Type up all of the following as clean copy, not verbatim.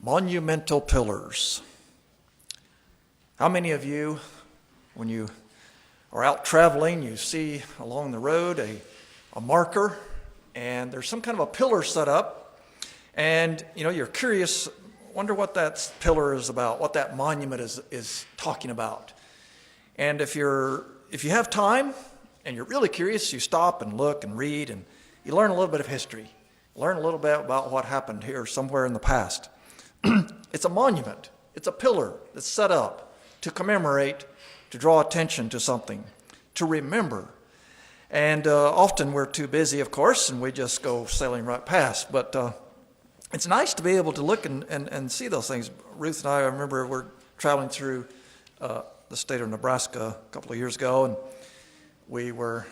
Monumental Pillars. How many of you, when you are out traveling, you see along the road a marker and there's some kind of a pillar set up, and you're curious, wonder what that pillar is about, what that monument is talking about. And if you have time and you're really curious, you stop and look and read, and you learn a little bit of history, learn a little bit about what happened here somewhere in the past. It's a monument. It's a pillar that's set up to commemorate, to draw attention to something, to remember. And often we're too busy, of course, and we just go sailing right past. But it's nice to be able to look and see those things. Ruth and I remember we're traveling through the state of Nebraska a couple of years ago, and we were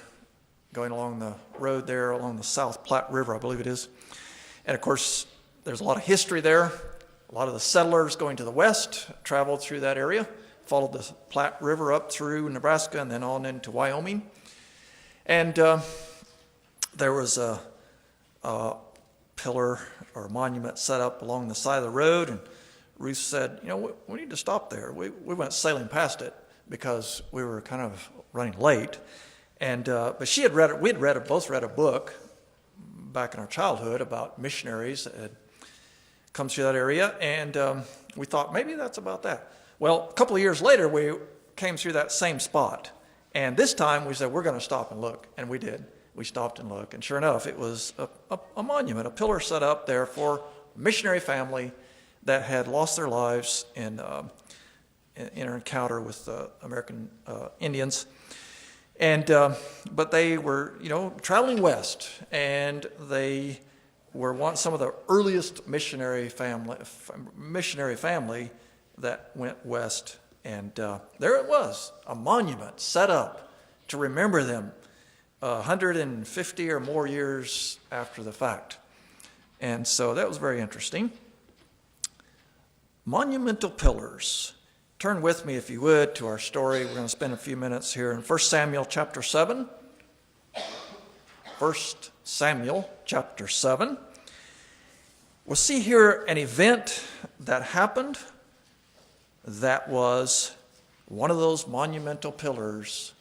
going along the road there along the South Platte River, I believe it is. And of course, there's a lot of history there. A lot of the settlers going to the west traveled through that area, followed the Platte River up through Nebraska and then on into Wyoming. And there was a pillar or a monument set up along the side of the road, and Ruth said, we need to stop there. We went sailing past it because we were kind of running late. And but she had both read a book back in our childhood about missionaries that had come through that area, and we thought maybe that's about that. Well, a couple of years later, we came through that same spot, and this time we said we're going to stop and look, and we did. We stopped and looked, and sure enough, it was a monument, a pillar set up there for a missionary family that had lost their lives in an encounter with American Indians. And but they were, traveling west, and they were some of the earliest missionary family that went west. And there it was, a monument set up to remember them 150 or more years after the fact. And so that was very interesting. Monumental Pillars. Turn with me, if you would, to our story. We're going to spend a few minutes here in 1 Samuel chapter 7. 1 Samuel chapter 7. We'll see here an event that happened that was one of those monumental pillars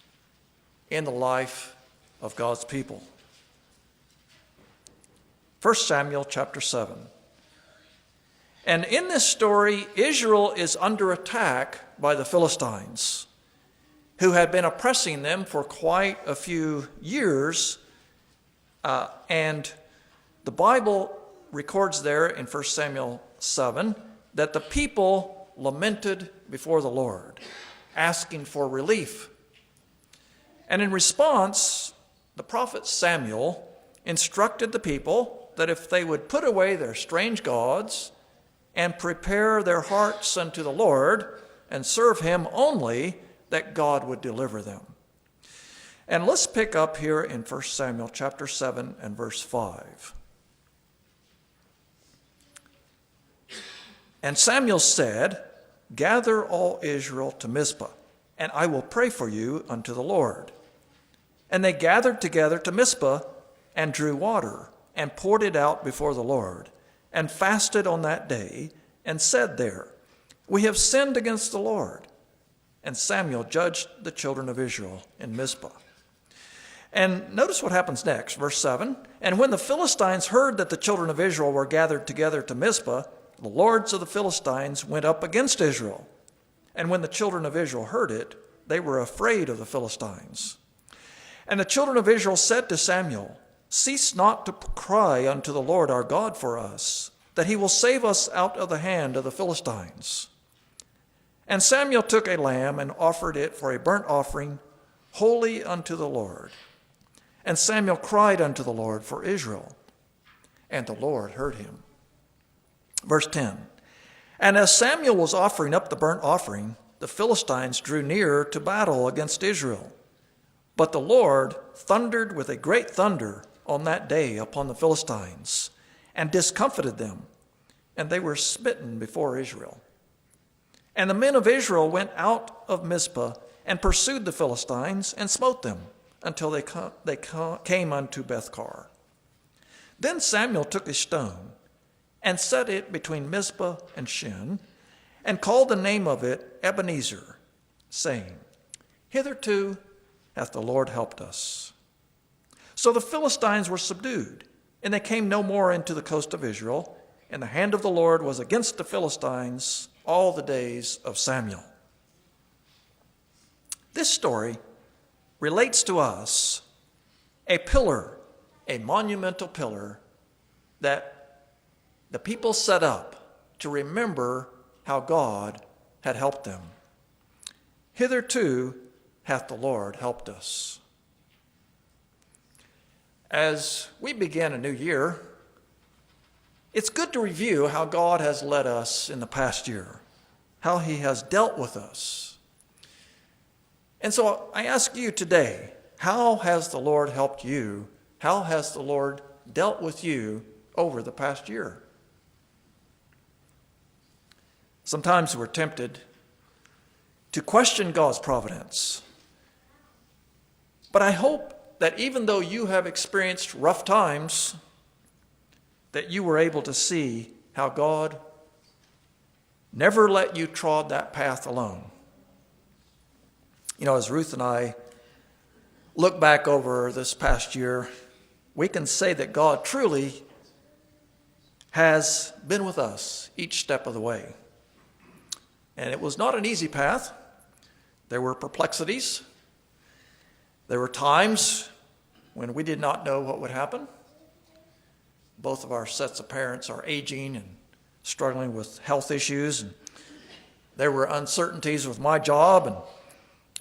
in the life of God's people. 1 Samuel chapter 7. And in this story, Israel is under attack by the Philistines, who had been oppressing them for quite a few years. And the Bible records there in 1 Samuel 7 that the people lamented before the Lord, asking for relief. And in response, the prophet Samuel instructed the people that if they would put away their strange gods and prepare their hearts unto the Lord and serve him only, that God would deliver them. And let's pick up here in 1 Samuel chapter 7 and verse 5. And Samuel said, "Gather all Israel to Mizpah, and I will pray for you unto the Lord." And they gathered together to Mizpah and drew water and poured it out before the Lord, and fasted on that day, and said there, "We have sinned against the Lord." And Samuel judged the children of Israel in Mizpah. And notice what happens next, verse 7. And when the Philistines heard that the children of Israel were gathered together to Mizpah, the lords of the Philistines went up against Israel. And when the children of Israel heard it, they were afraid of the Philistines. And the children of Israel said to Samuel, "Cease not to cry unto the Lord our God for us, that he will save us out of the hand of the Philistines." And Samuel took a lamb and offered it for a burnt offering, holy unto the Lord. And Samuel cried unto the Lord for Israel, and the Lord heard him. Verse 10. And as Samuel was offering up the burnt offering, the Philistines drew near to battle against Israel. But the Lord thundered with a great thunder on that day upon the Philistines, and discomfited them, and they were smitten before Israel. And the men of Israel went out of Mizpah and pursued the Philistines and smote them until they came unto Bethkar. Then Samuel took a stone and set it between Mizpah and Shin, and called the name of it Ebenezer, saying, Hitherto hath the Lord helped us. So the Philistines were subdued, and they came no more into the coast of Israel, and the hand of the Lord was against the Philistines all the days of Samuel. This story relates to us a pillar, a monumental pillar that the people set up to remember how God had helped them. Hitherto hath the Lord helped us. As we begin a new year, it's good to review how God has led us in the past year, how he has dealt with us. And so I ask you today, how has the Lord helped you? How has the Lord dealt with you over the past year? Sometimes we're tempted to question God's providence. But I hope that even though you have experienced rough times, that you were able to see how God never let you trod that path alone. You know, as Ruth and I look back over this past year, we can say that God truly has been with us each step of the way. And it was not an easy path. There were perplexities. There were times when we did not know what would happen. Both of our sets of parents are aging and struggling with health issues. And there were uncertainties with my job and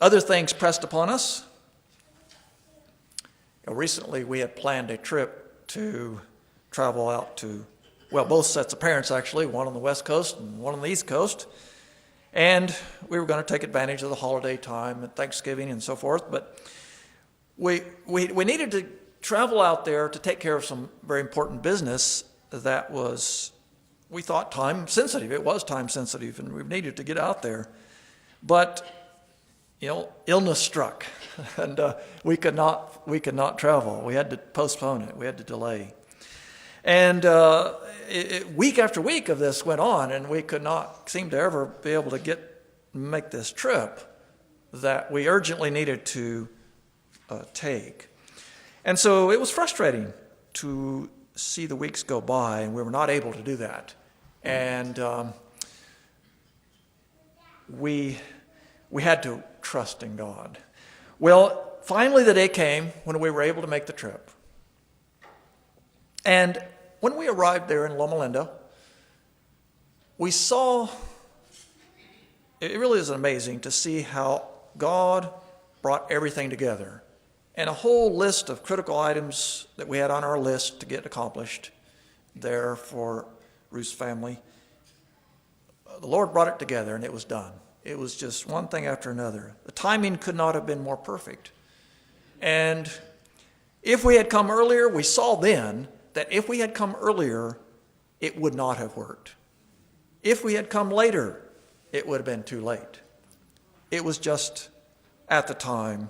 other things pressed upon us. Recently, we had planned a trip to travel out to, both sets of parents actually, one on the West Coast and one on the East Coast. And we were going to take advantage of the holiday time and Thanksgiving and so forth. But we needed to travel out there to take care of some very important business that was, we thought, time sensitive. It was time sensitive, and we needed to get out there. But, illness struck, and we could not travel. We had to postpone it. We had to delay. And week after week of this went on, and we could not seem to ever be able to make this trip that we urgently needed to take. And so it was frustrating to see the weeks go by, and we were not able to do that. And we had to trust in God. Well, finally the day came when we were able to make the trip. And when we arrived there in Loma Linda, we saw, it really is amazing to see how God brought everything together. And a whole list of critical items that we had on our list to get accomplished there for Ruth's family. The Lord brought it together, and it was done. It was just one thing after another. The timing could not have been more perfect. And if we had come earlier, we saw then that if we had come earlier, it would not have worked. If we had come later, it would have been too late. It was just at the time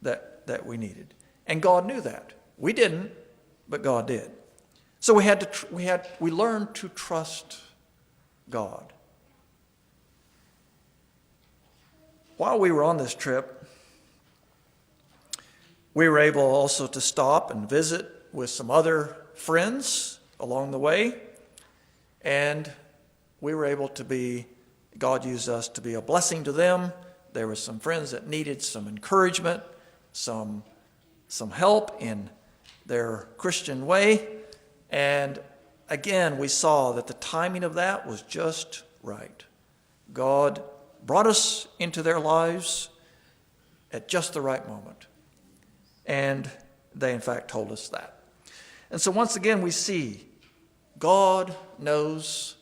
that we needed. And God knew that. We didn't, but God did. So we learned to trust God. While we were on this trip, we were able also to stop and visit with some other friends along the way. And we were able to God used us to be a blessing to them. There were some friends that needed some encouragement, some help in their Christian way. And again, we saw that the timing of that was just right. God brought us into their lives at just the right moment. And they, in fact, told us that. And so once again, we see God knows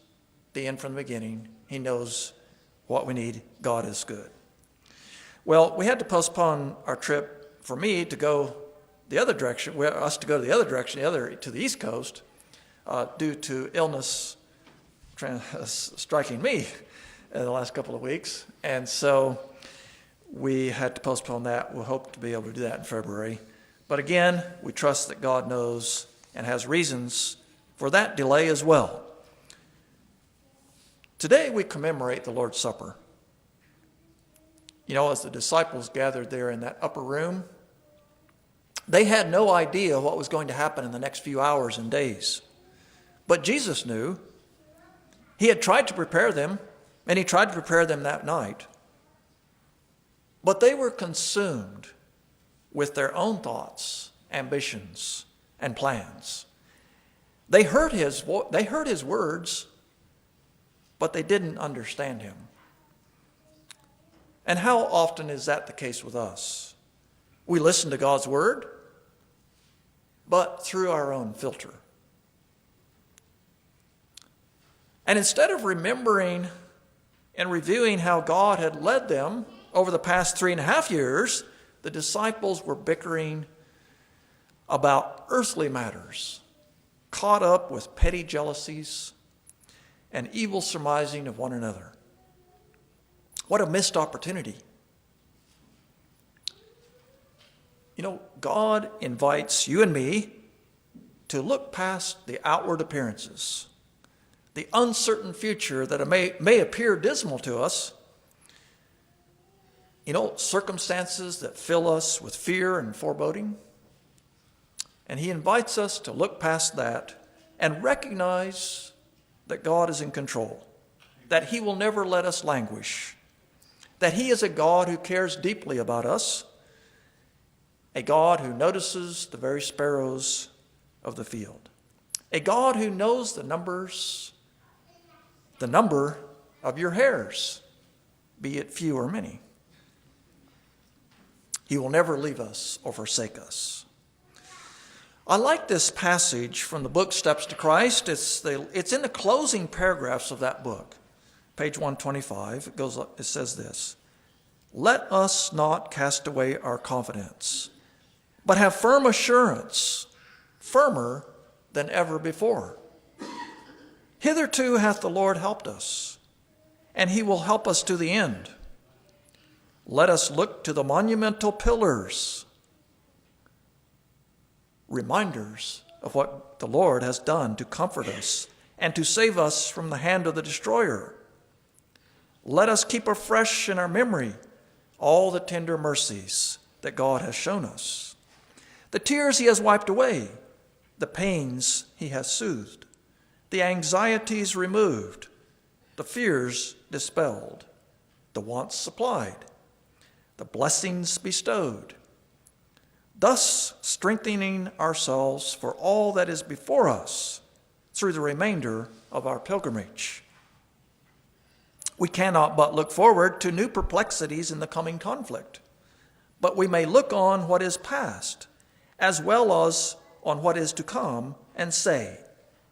the end from the beginning. He knows what we need. God is good. Well, we had to postpone our trip for me to go the other direction, us to go to the other direction, to the East Coast, due to illness striking me in the last couple of weeks. And so we had to postpone that. We'll hope to be able to do that in February. But again, we trust that God knows and has reasons for that delay as well. Today we commemorate the Lord's Supper. You know, as the disciples gathered there in that upper room, they had no idea what was going to happen in the next few hours and days. But Jesus knew. He had tried to prepare them, and he tried to prepare them that night. But they were consumed with their own thoughts, ambitions, and plans. They heard his words, but they didn't understand him. And how often is that the case with us? We listen to God's word, but through our own filter. And instead of remembering and reviewing how God had led them over the past 3.5 years, the disciples were bickering about earthly matters, caught up with petty jealousies and evil surmising of one another. What a missed opportunity. You know, God invites you and me to look past the outward appearances, the uncertain future that may appear dismal to us. You know, circumstances that fill us with fear and foreboding. And he invites us to look past that and recognize that God is in control, that he will never let us languish, that he is a God who cares deeply about us, a God who notices the very sparrows of the field, a God who knows the number of your hairs, be it few or many. He will never leave us or forsake us. I like this passage from the book Steps to Christ. It's in the closing paragraphs of that book, page 125. It says this: "Let us not cast away our confidence, but have firm assurance, firmer than ever before. Hitherto hath the Lord helped us, and he will help us to the end. Let us look to the monumental pillars, reminders of what the Lord has done to comfort us and to save us from the hand of the destroyer. Let us keep afresh in our memory all the tender mercies that God has shown us, the tears he has wiped away, the pains he has soothed, the anxieties removed, the fears dispelled, the wants supplied, the blessings bestowed, thus strengthening ourselves for all that is before us through the remainder of our pilgrimage. We cannot but look forward to new perplexities in the coming conflict, but we may look on what is past as well as on what is to come and say,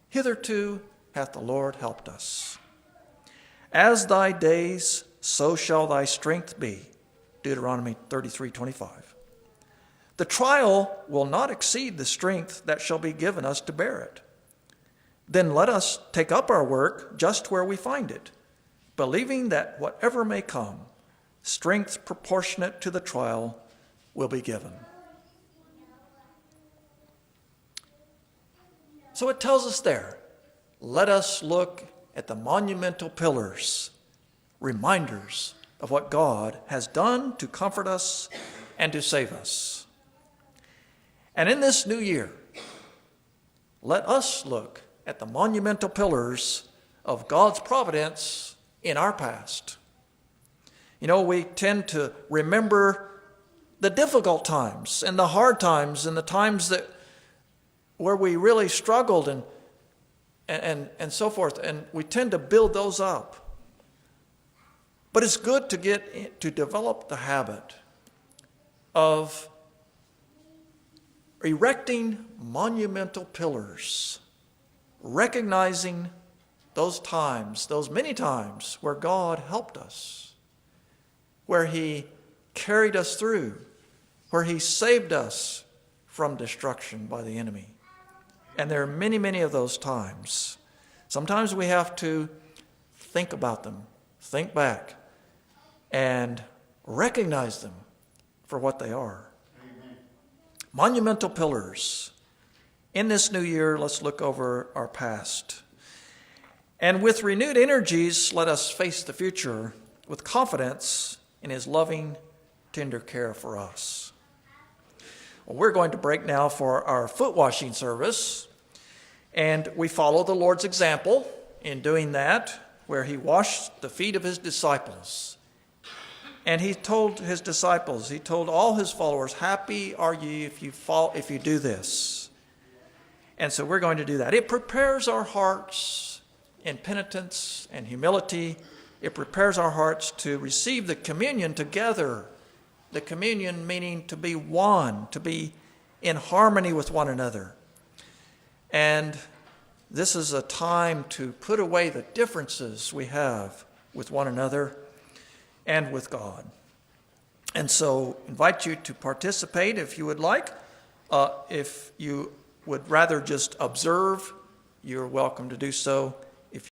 hitherto hath the Lord helped us. As thy days, so shall thy strength be. Deuteronomy 33:25. The trial will not exceed the strength that shall be given us to bear it. Then let us take up our work just where we find it, believing that whatever may come, strength proportionate to the trial will be given." So it tells us there, let us look at the monumental pillars, reminders of what God has done to comfort us and to save us. And in this new year, let us look at the monumental pillars of God's providence in our past. You know, we tend to remember the difficult times and the hard times and the times where we really struggled and so forth, and we tend to build those up. But it's good to develop the habit of erecting monumental pillars, recognizing those times, those many times where God helped us, where he carried us through, where he saved us from destruction by the enemy. And there are many, many of those times. Sometimes we have to think about them, think back, and recognize them for what they are. Amen. Monumental pillars. in this new year, let's look over our past. And with renewed energies, let us face the future with confidence in his loving, tender care for us. Well, we're going to break now for our foot washing service. And we follow the Lord's example in doing that, where he washed the feet of his disciples. And he told his disciples, he told all his followers, happy are ye if you do this. And so we're going to do that. It prepares our hearts in penitence and humility. It prepares our hearts to receive the communion together. The communion meaning to be one, to be in harmony with one another. And this is a time to put away the differences we have with one another and with God. And so invite you to participate if you would like. If you would rather just observe, you're welcome to do so.